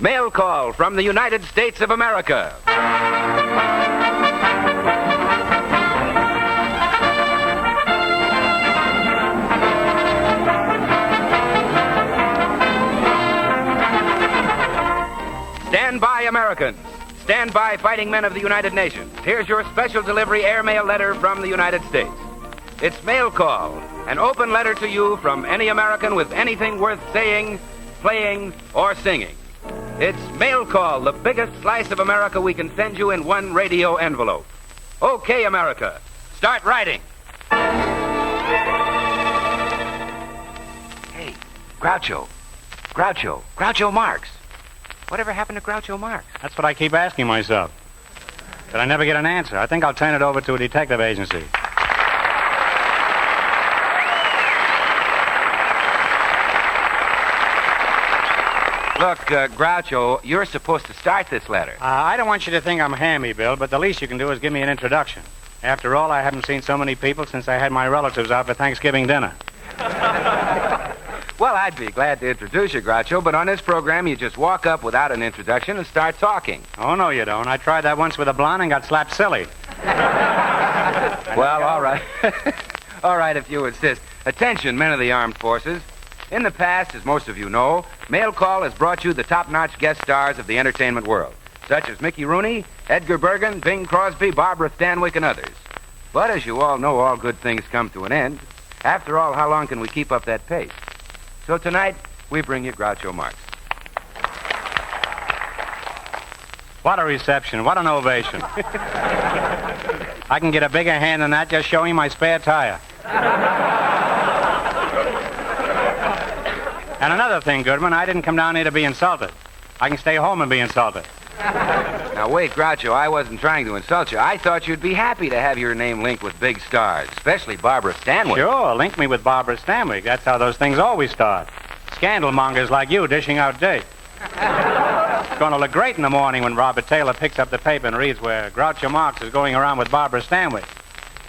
Mail call from the United States of America. Stand by, Americans. Stand by, fighting men of the United Nations. Here's your special delivery airmail letter from the United States. It's Mail Call, an open letter to you from any American with anything worth saying, playing, or singing. It's Mail Call, the biggest slice of America we can send you in one radio envelope. Okay, America, start writing. Hey, Groucho Marx. Whatever happened to Groucho Marx? That's what I keep asking myself. But I never get an answer. I think I'll turn it over to a detective agency. Look, Groucho, you're supposed to start this letter. I don't want you to think I'm hammy, Bill, but the least you can do is give me an introduction. After all, I haven't seen so many people since I had my relatives out for Thanksgiving dinner. Well, I'd be glad to introduce you, Groucho, but on this program, you just walk up without an introduction and start talking. Oh, no, you don't. I tried that once with a blonde and got slapped silly. Well, all right. All right, if you insist. Attention, men of the armed forces. In the past, as most of you know, Mail Call has brought you the top-notch guest stars of the entertainment world, such as Mickey Rooney, Edgar Bergen, Bing Crosby, Barbara Stanwyck, and others. But as you all know, all good things come to an end. After all, how long can we keep up that pace? So tonight, we bring you Groucho Marx. What a reception. What an ovation. I can get a bigger hand than that just showing my spare tire. And another thing, Goodwin, I didn't come down here to be insulted. I can stay home and be insulted. Now, wait, Groucho, I wasn't trying to insult you. I thought you'd be happy to have your name linked with big stars, especially Barbara Stanwyck. Sure, link me with Barbara Stanwyck. That's how those things always start. Scandal mongers like you dishing out dirt. It's going to look great in the morning when Robert Taylor picks up the paper and reads where Groucho Marx is going around with Barbara Stanwyck.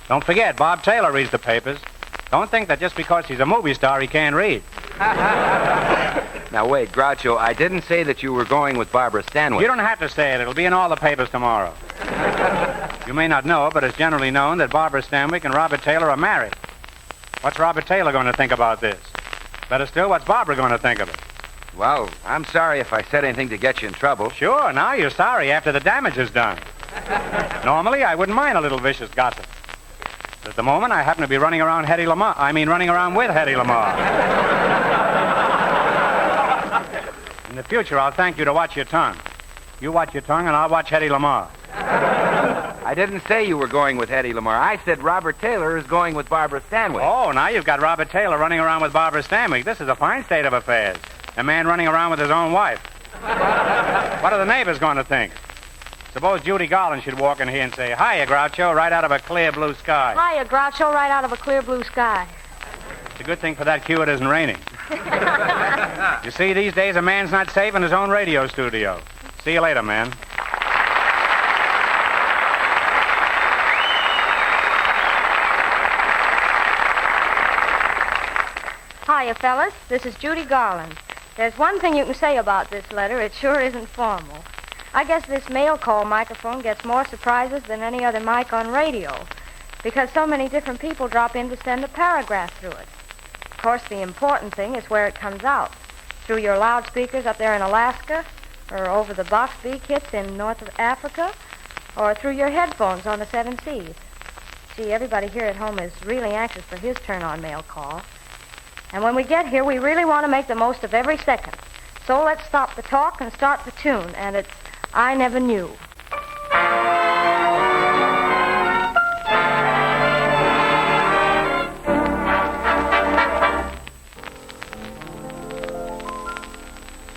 Don't forget, Bob Taylor reads the papers. Don't think that just because he's a movie star he can't read. Now, wait, Groucho, I didn't say that you were going with Barbara Stanwyck. You don't have to say it. It'll be in all the papers tomorrow. You may not know, but it's generally known that Barbara Stanwyck and Robert Taylor are married. What's Robert Taylor going to think about this? Better still, what's Barbara going to think of it? Well, I'm sorry if I said anything to get you in trouble. Sure, now you're sorry after the damage is done. Normally, I wouldn't mind a little vicious gossip. But at the moment, I happen to be running around with Hedy Lamarr. In the future, I'll thank you to watch your tongue. You watch your tongue, and I'll watch Hedy Lamarr. I didn't say you were going with Hedy Lamarr. I said Robert Taylor is going with Barbara Stanwyck. Oh, now you've got Robert Taylor running around with Barbara Stanwyck. This is a fine state of affairs. A man running around with his own wife. What are the neighbors going to think? Suppose Judy Garland should walk in here and say, "Hiya, Groucho, right out of a clear blue sky." Hiya, Groucho, right out of a clear blue sky. It's a good thing for that cue it isn't raining. You see, these days a man's not safe in his own radio studio. See you later, man. Hiya, fellas. This is Judy Garland. There's one thing you can say about this letter. It sure isn't formal. I guess this mail call microphone gets more surprises than any other mic on radio because so many different people drop in to send a paragraph through it. Of course, the important thing is where it comes out. Through your loudspeakers up there in Alaska, or over the box beak hits in North Africa, or through your headphones on the 7 Seas. See, everybody here at home is really anxious for his turn on mail call. And when we get here, we really want to make the most of every second. So let's stop the talk and start the tune, and it's I Never Knew.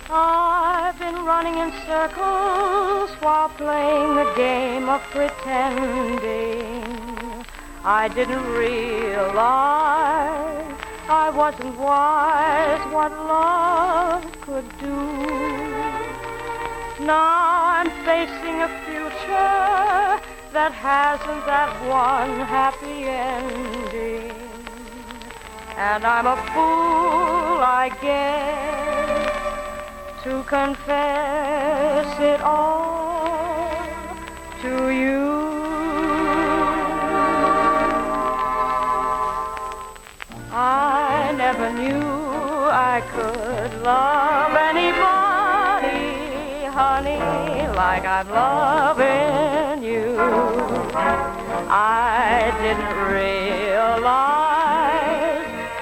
I've been running in circles while playing the game of pretending. I didn't realize I wasn't wise what love could do. Now I'm facing a future that hasn't that one happy ending. And I'm a fool, I guess, to confess it all to you. I never knew I could love anybody, honey, like I'm loving you. I didn't realize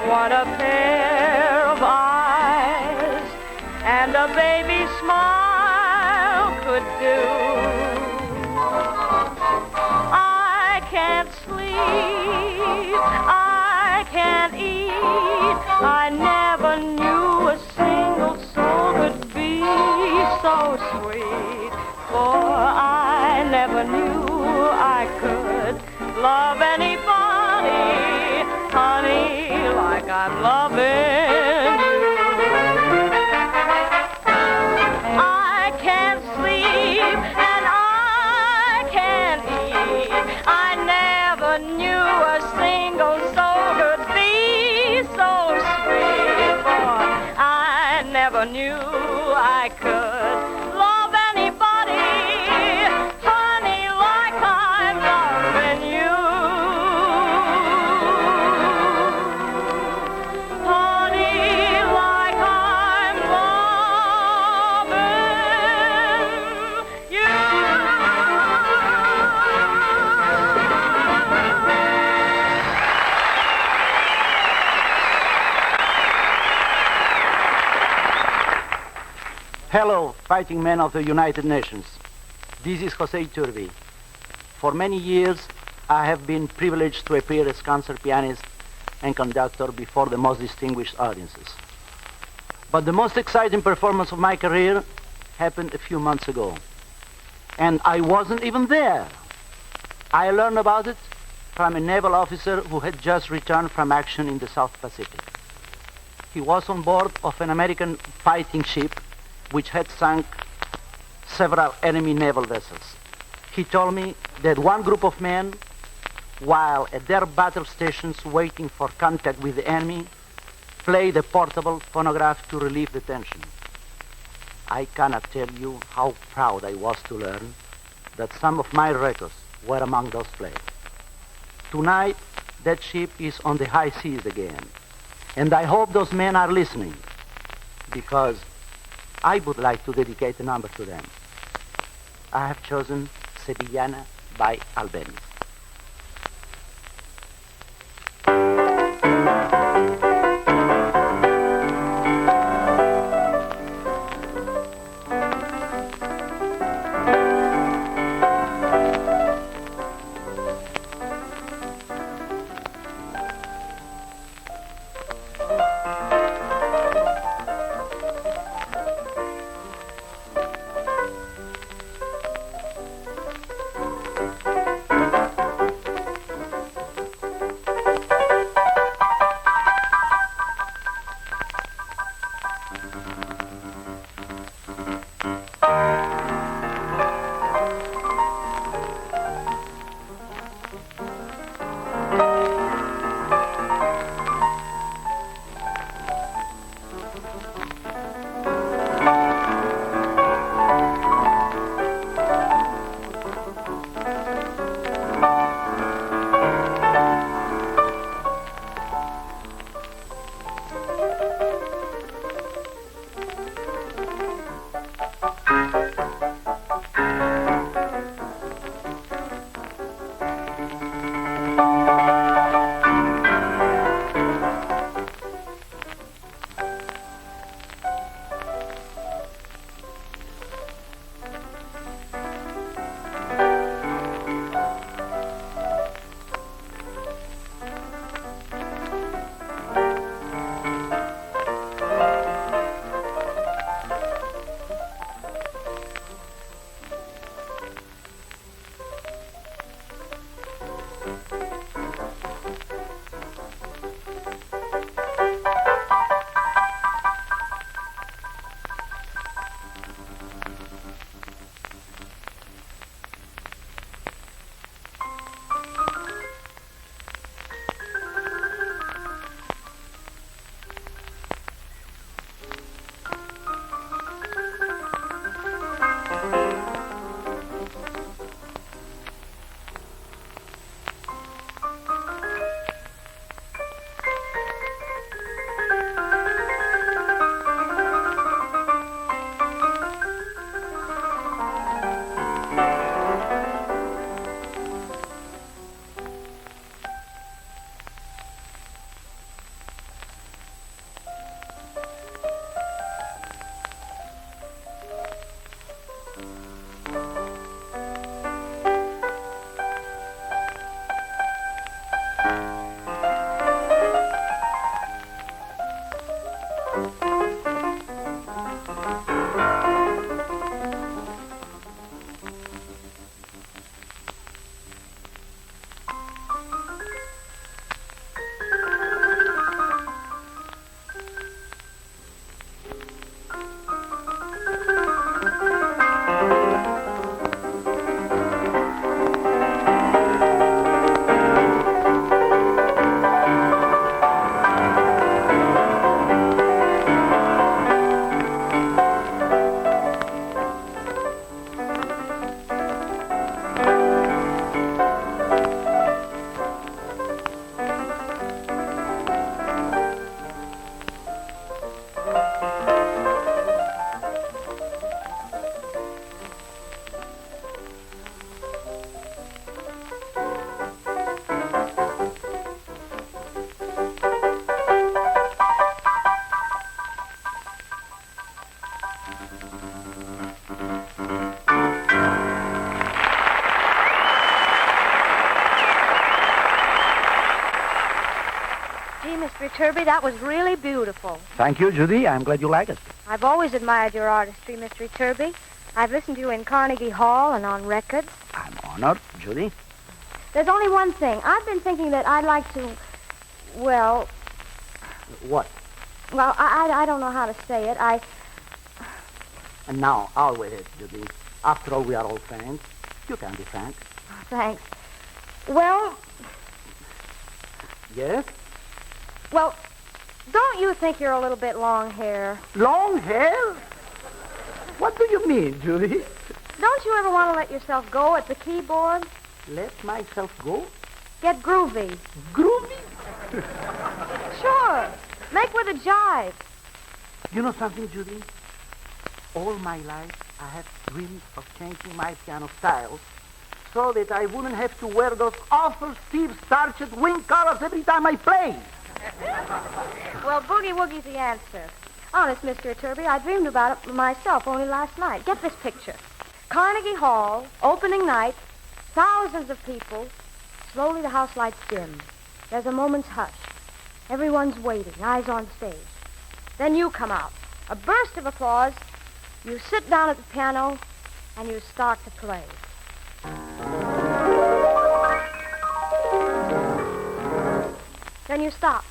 what a pair of eyes and a baby smile could do. I can't sleep, I can't eat, I never knew a single soul could be so sweet, for I never knew I could love anybody, honey, like I'm loving you. I can't sleep and I can't eat, I never knew a single soul could be so sweet, for I never knew I could love anybody, honey, like I'm loving you. Honey, like I'm loving you. Hello, fighting men of the United Nations. This is Jose Iturbi. For many years, I have been privileged to appear as concert pianist and conductor before the most distinguished audiences. But the most exciting performance of my career happened a few months ago. And I wasn't even there. I learned about it from a naval officer who had just returned from action in the South Pacific. He was on board of an American fighting ship which had sunk several enemy naval vessels. He told me that one group of men, while at their battle stations waiting for contact with the enemy, played a portable phonograph to relieve the tension. I cannot tell you how proud I was to learn that some of my records were among those played. Tonight, that ship is on the high seas again, and I hope those men are listening, because I would like to dedicate a number to them. I have chosen Sevillana by Albeniz. Mr. Iturbi, that was really beautiful. Thank you, Judy. I'm glad you like it. I've always admired your artistry, Mr. Iturbi. I've listened to you in Carnegie Hall and on records. I'm honored, Judy. There's only one thing. I've been thinking that I'd like to, well... What? Well, I don't know how to say it. And now, I'll wait it, Judy. After all, we are all friends. You can be frank. Thanks. Well... Yes? Well, don't you think you're a little bit long hair? Long hair? What do you mean, Judy? Don't you ever want to let yourself go at the keyboard? Let myself go? Get groovy. Groovy? Sure. Make with a jive. You know something, Judy? All my life, I have dreamed of changing my piano style so that I wouldn't have to wear those awful Steve starched wing collars every time I play. Well, Boogie Woogie's the answer. Honest, Mr. Iturbi, I dreamed about it myself only last night. Get this picture. Carnegie Hall, opening night, thousands of people. Slowly the house lights dim. There's a moment's hush. Everyone's waiting, eyes on stage. Then you come out. A burst of applause. You sit down at the piano, and you start to play. Then you stopped.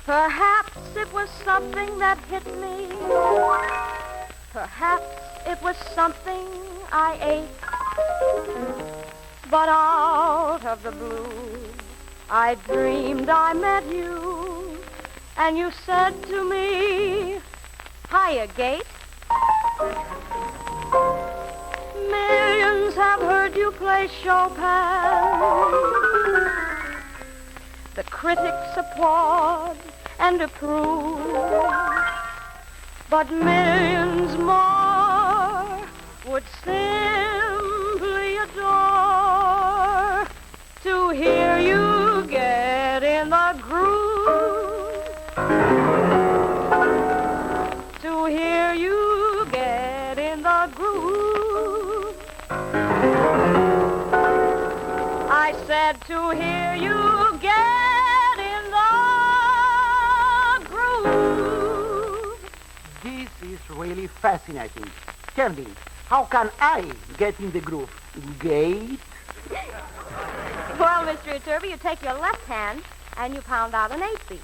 Perhaps it was something that hit me. Perhaps it was something I ate. But out of the blue, I dreamed I met you. And you said to me, "Hiya, Gate." Millions have heard you play Chopin. The critics applaud and approve, but millions more would simply adore to hear you get in the groove, to hear you get in the groove. I said to hear you get in the groove. This is really fascinating. Tell me, how can I get in the groove? Gate? Well, Mr. Iturbi, you take your left hand and you pound out an 8-beat.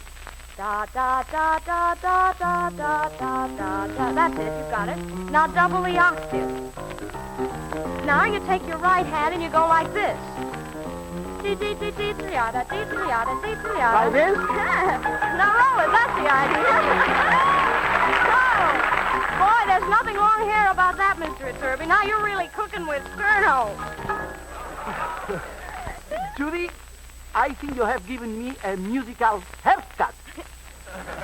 Da, da, da, da, da, da, da, da, da, da. That's it, you got it. Now double the octave. Now you take your right hand and you go like this. Like this? Now roll it, that's the idea. Oh, boy, there's nothing long hair about that, Mr. Iturbi. Now you're really cooking with sterno. Judy, I think you have given me a musical haircut.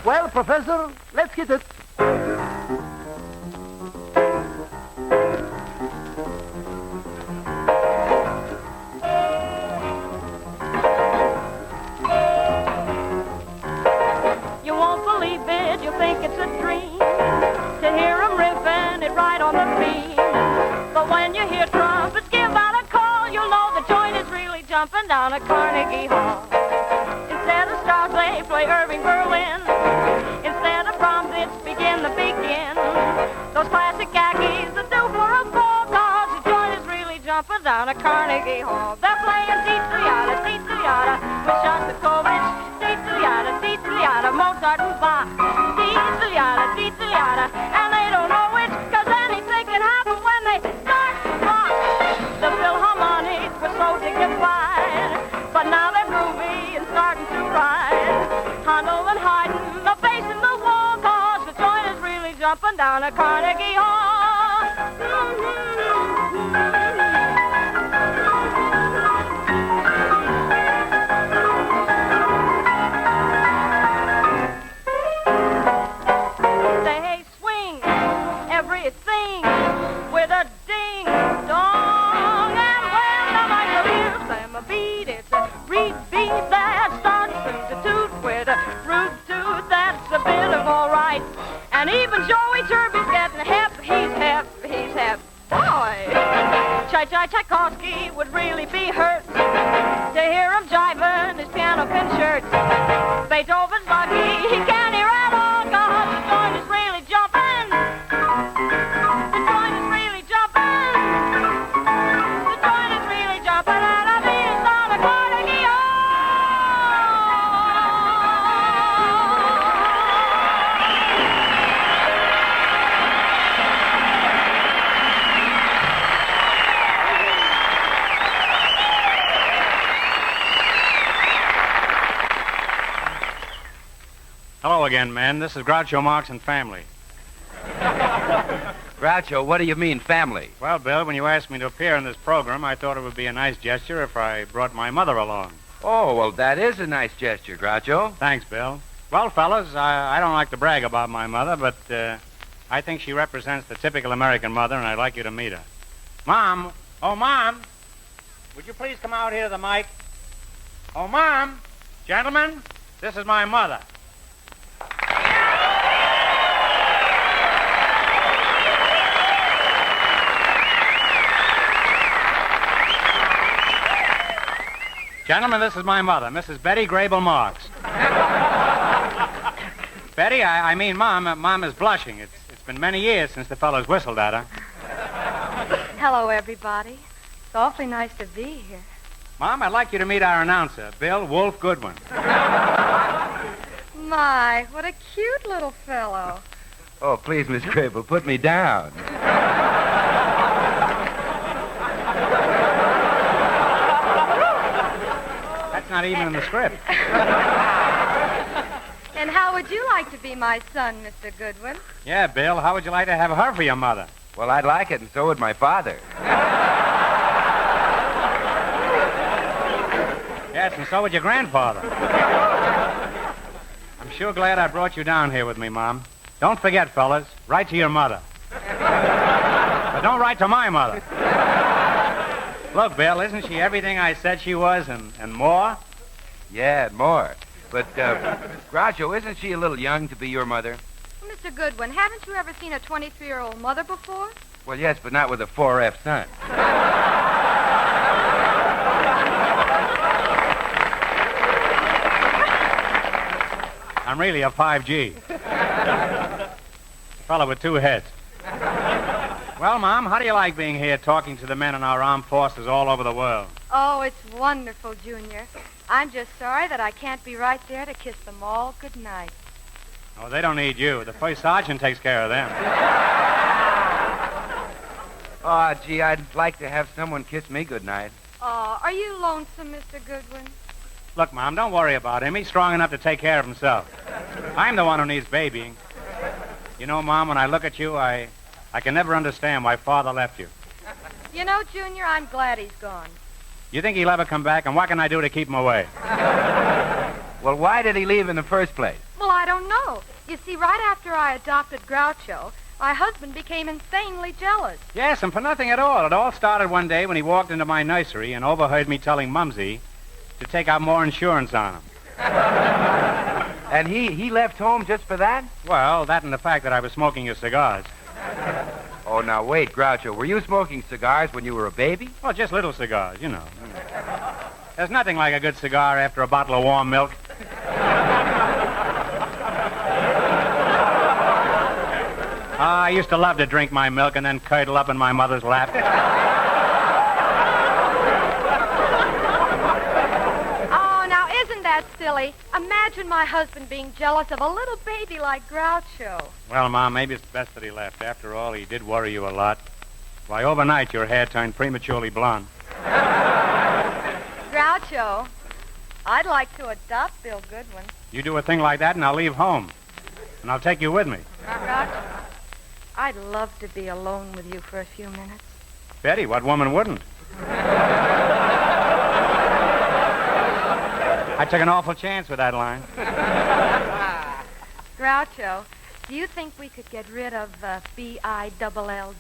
Well, Professor, let's hit it. You won't believe it, you'll think it's a dream to hear 'em riffing it right on the beam. But when you hear trumpets give out a call, you'll know the joint is really jumping down at Carnegie Hall. Instead of stars, they play Irving Berlin. Instead of down at Carnegie Hall. They're playing Tee-Too-Yada, Tee-Too-Yada with Shostakovich. Tee-Too-Yada, Tee-Too-Yada, Mozart and Bach. Tee-Too-Yada, Tee-Too-Yada, and they don't know which, 'cause anything can happen when they start to rock. The Philharmonics were so dignified, but now they're groovy and starting to ride. Handel and Haydn are facing the wall, 'cause the joint is really jumping down at Carnegie Hall. They swing everything with a ding dong, and when the Michael hears them a beat, it's a reed beat that starts to toot with a root toot. That's a bit of all right. And even Joey Turby's getting hip. He's hip. He's hip. Boy, Tchaikovsky would really be hurt to hear him jiving his piano pin shirts. Beethoven's lucky he can't hear at all, 'cause the joint is really jumping. The joint is really jumping. The joint is really jumping, and I mean it's on a Carnegie Hall. Hello again, men. This is Groucho Marx and family. Groucho, what do you mean, family? Well, Bill, when you asked me to appear in this program, I thought it would be a nice gesture if I brought my mother along. Oh, well, that is a nice gesture, Groucho. Thanks, Bill. Well, fellas, I don't like to brag about my mother, but I think she represents the typical American mother, and I'd like you to meet her. Mom! Oh, Mom! Would you please come out here to the mic? Oh, Mom! Gentlemen, this is my mother. Gentlemen, this is my mother, Mrs. Betty Grable Marx. Betty, I mean Mom. Mom is blushing. It's been many years since the fellows whistled at her. Hello, everybody. It's awfully nice to be here. Mom, I'd like you to meet our announcer, Bill Wolf Goodwin. My, what a cute little fellow. Oh, please, Miss Grable, put me down. That's not even in the script. And how would you like to be my son, Mr. Goodwin? Yeah, Bill, how would you like to have her for your mother? Well, I'd like it, and so would my father. Yes, and so would your grandfather. I'm sure glad I brought you down here with me, Mom. Don't forget, fellas, write to your mother. But don't write to my mother. Look, Bill, isn't she everything I said she was and more? Yeah, and more. But, Groucho, isn't she a little young to be your mother? Mr. Goodwin, haven't you ever seen a 23-year-old mother before? Well, yes, but not with a 4F son. I'm really a 5G. A fellow with two heads. Well, Mom, how do you like being here talking to the men in our armed forces all over the world? Oh, it's wonderful, Junior. I'm just sorry that I can't be right there to kiss them all good night. Oh, they don't need you. The first sergeant takes care of them. Oh, gee, I'd like to have someone kiss me goodnight. Oh, are you lonesome, Mr. Goodwin? Look, Mom, don't worry about him. He's strong enough to take care of himself. I'm the one who needs babying. You know, Mom, when I look at you, I can never understand why Father left you. You know, Junior, I'm glad he's gone. You think he'll ever come back, and what can I do to keep him away? Well, why did he leave in the first place? Well, I don't know. You see, right after I adopted Groucho, my husband became insanely jealous. Yes, and for nothing at all. It all started one day when he walked into my nursery and overheard me telling Mumsy to take out more insurance on him. And he left home just for that? Well, that and the fact that I was smoking his cigars. Oh, now, wait, Groucho. Were you smoking cigars when you were a baby? Well, just little cigars, you know. There's nothing like a good cigar after a bottle of warm milk. I used to love to drink my milk and then curdle up in my mother's lap. silly. Imagine my husband being jealous of a little baby like Groucho. Well, Mom, maybe it's best that he left. After all, he did worry you a lot. Why, overnight, your hair turned prematurely blonde. Groucho, I'd like to adopt Bill Goodwin. You do a thing like that, and I'll leave home. And I'll take you with me. Groucho, I'd love to be alone with you for a few minutes. Betty, what woman wouldn't? I took an awful chance with that line. Groucho, do you think we could get rid of BILLGOODWIN?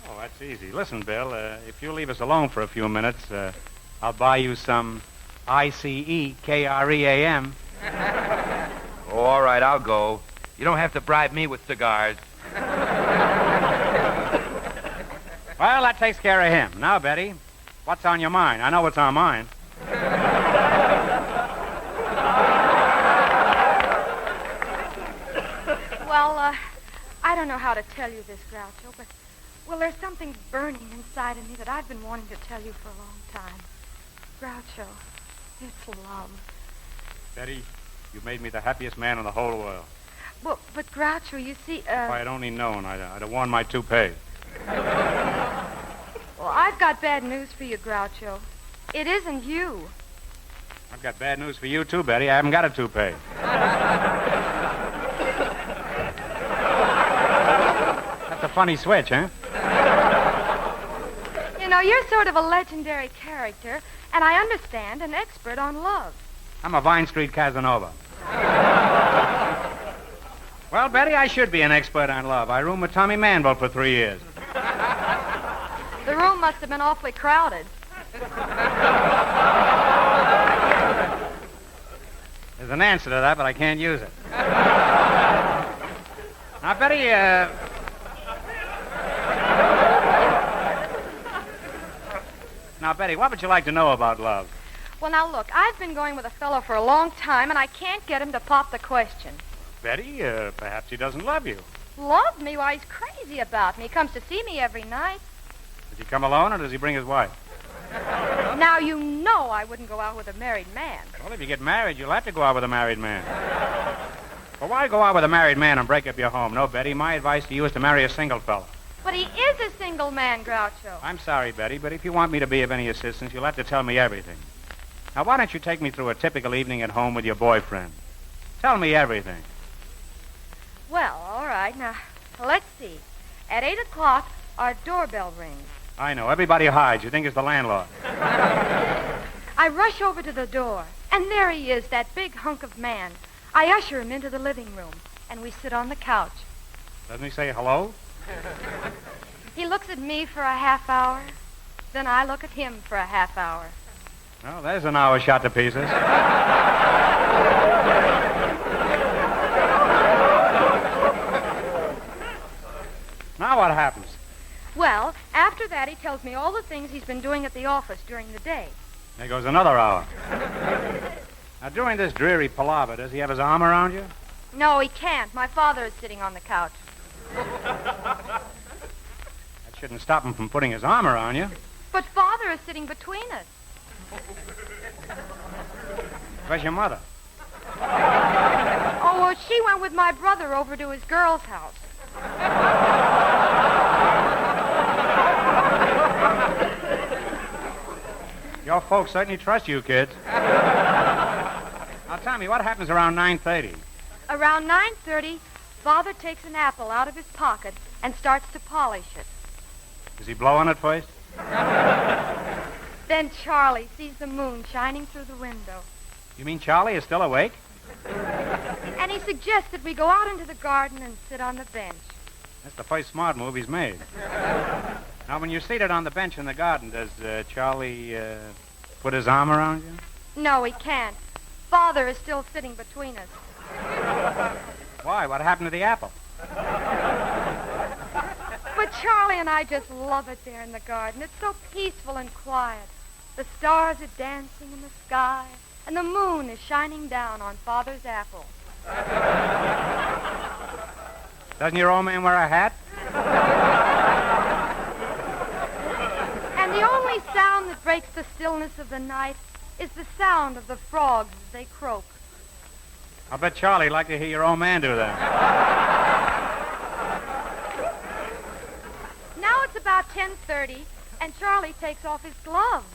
Oh, that's easy. Listen, Bill, if you leave us alone for a few minutes, I'll buy you some ICEKREAM. Oh, all right, I'll go. You don't have to bribe me with cigars. Well, that takes care of him. Now, Betty, what's on your mind? I know what's on mine. Well, I don't know how to tell you this, Groucho, but, well, there's something burning inside of me that I've been wanting to tell you for a long time. Groucho, it's love. Betty, you've made me the happiest man in the whole world. Well, but Groucho, you see, If I had only known, I'd have worn my toupee. Well, I've got bad news for you, Groucho. It isn't you. I've got bad news for you, too, Betty. I haven't got a toupee. That's a funny switch, huh? You know, you're sort of a legendary character, and I understand, an expert on love. I'm a Vine Street Casanova. Well, Betty, I should be an expert on love. I roomed with Tommy Manville for 3 years. The room must have been awfully crowded. There's an answer to that, but I can't use it. Now, Betty, what would you like to know about love? Well, now, look, I've been going with a fellow for a long time, and I can't get him to pop the question. Betty, perhaps he doesn't love you. Love me? Why, he's crazy about me. He comes to see me every night. Does he come alone, or does he bring his wife? Now, you know I wouldn't go out with a married man. Well, if you get married, you'll have to go out with a married man. Well, why go out with a married man and break up your home? No, Betty, my advice to you is to marry a single fella. But he is a single man, Groucho. I'm sorry, Betty, but if you want me to be of any assistance, you'll have to tell me everything. Now, why don't you take me through a typical evening at home with your boyfriend? Tell me everything. Well, all right. Now, let's see. At 8 o'clock, our doorbell rings. I know. Everybody hides. You think it's the landlord. I rush over to the door, and there he is, that big hunk of man. I usher him into the living room, and we sit on the couch. Doesn't he say hello? He looks at me for a half hour. Then I look at him for a half hour. Well, there's an hour shot to pieces. Now what happens? Well, after that, he tells me all the things he's been doing at the office during the day. There goes another hour. Now, during this dreary palaver, does he have his arm around you? No, he can't. My father is sitting on the couch. That shouldn't stop him from putting his arm around you. But Father is sitting between us. Where's your mother? Oh, well, she went with my brother over to his girl's house. Your folks certainly trust you, kids. Now, tell me, what happens around 9:30? Around 9:30, Father takes an apple out of his pocket and starts to polish it. Does he blow on it first? Then Charlie sees the moon shining through the window. You mean Charlie is still awake? And he suggests that we go out into the garden and sit on the bench. That's the first smart move he's made. Now, when you're seated on the bench in the garden, does Charlie put his arm around you? No, he can't. Father is still sitting between us. Why? What happened to the apple? But Charlie and I just love it there in the garden. It's so peaceful and quiet. The stars are dancing in the sky, and the moon is shining down on Father's apple. Doesn't your old man wear a hat? And the only sound that breaks the stillness of the night is the sound of the frogs as they croak. I'll bet Charlie'd like to hear your old man do that. Now it's about 10:30, and Charlie takes off his gloves.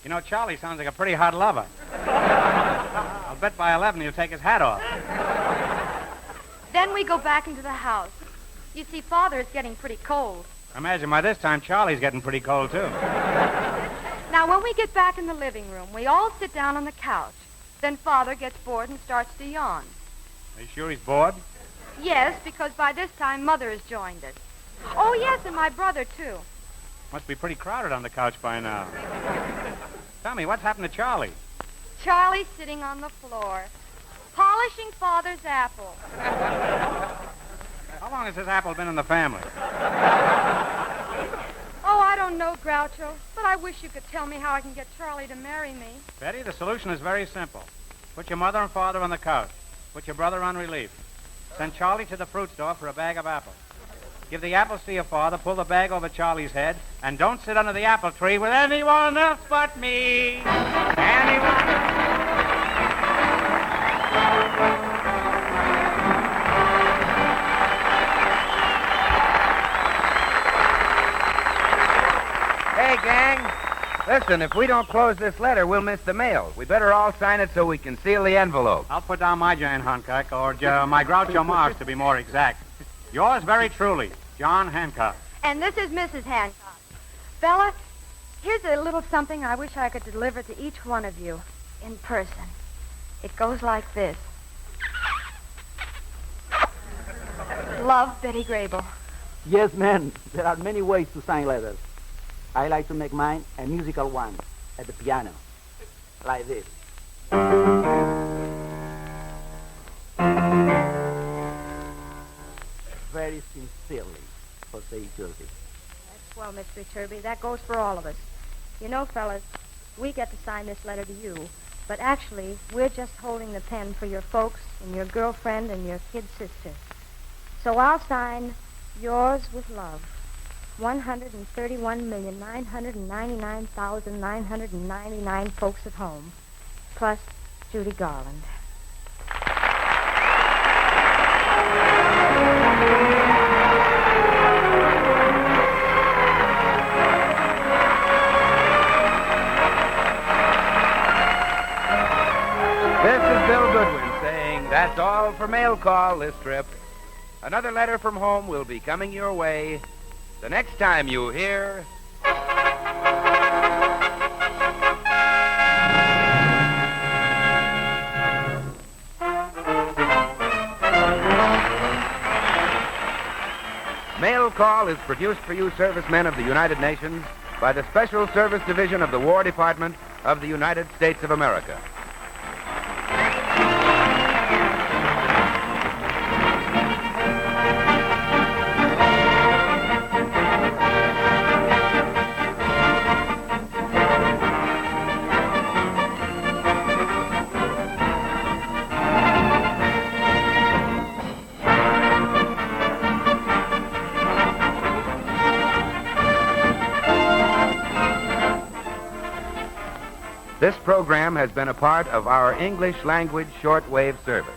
You know, Charlie sounds like a pretty hot lover. I'll bet by 11 he'll take his hat off. Then we go back into the house. You see, Father is getting pretty cold. I imagine by this time Charlie's getting pretty cold, too. Now, when we get back in the living room, we all sit down on the couch. Then Father gets bored and starts to yawn. Are you sure he's bored? Yes, because by this time Mother has joined us. Oh, yes, and my brother, too. Must be pretty crowded on the couch by now. Tell me, what's happened to Charlie? Charlie's sitting on the floor, polishing Father's apple. How long has this apple been in the family? Oh, I don't know, Groucho, but I wish you could tell me how I can get Charlie to marry me. Betty, the solution is very simple. Put your mother and father on the couch. Put your brother on relief. Send Charlie to the fruit store for a bag of apples. Give the apples to your father, pull the bag over Charlie's head, and don't sit under the apple tree with anyone else but me. Anyone. Hey, gang. Listen, if we don't close this letter, we'll miss the mail. We better all sign it so we can seal the envelope. I'll put down my Jane Hancock, or my Groucho Marx to be more exact. Yours very truly, John Hancock. And this is Mrs. Hancock. Bella, here's a little something I wish I could deliver to each one of you in person. It goes like this. Love, Betty Grable. Yes, ma'am. There are many ways to sign letters. I like to make mine a musical one at the piano, like this. Very sincerely, Jose Iturbi. That's well, Mr. Iturbi. That goes for all of us. You know, fellas, we get to sign this letter to you, but actually, we're just holding the pen for your folks and your girlfriend and your kid sister. So I'll sign yours with love. 131,999,999 folks at home, plus Judy Garland. This is Bill Goodwin saying that's all for mail call this trip. Another letter from home will be coming your way the next time you hear... Mail Call is produced for you servicemen of the United Nations by the Special Service Division of the War Department of the United States of America. This program has been a part of our English language shortwave service.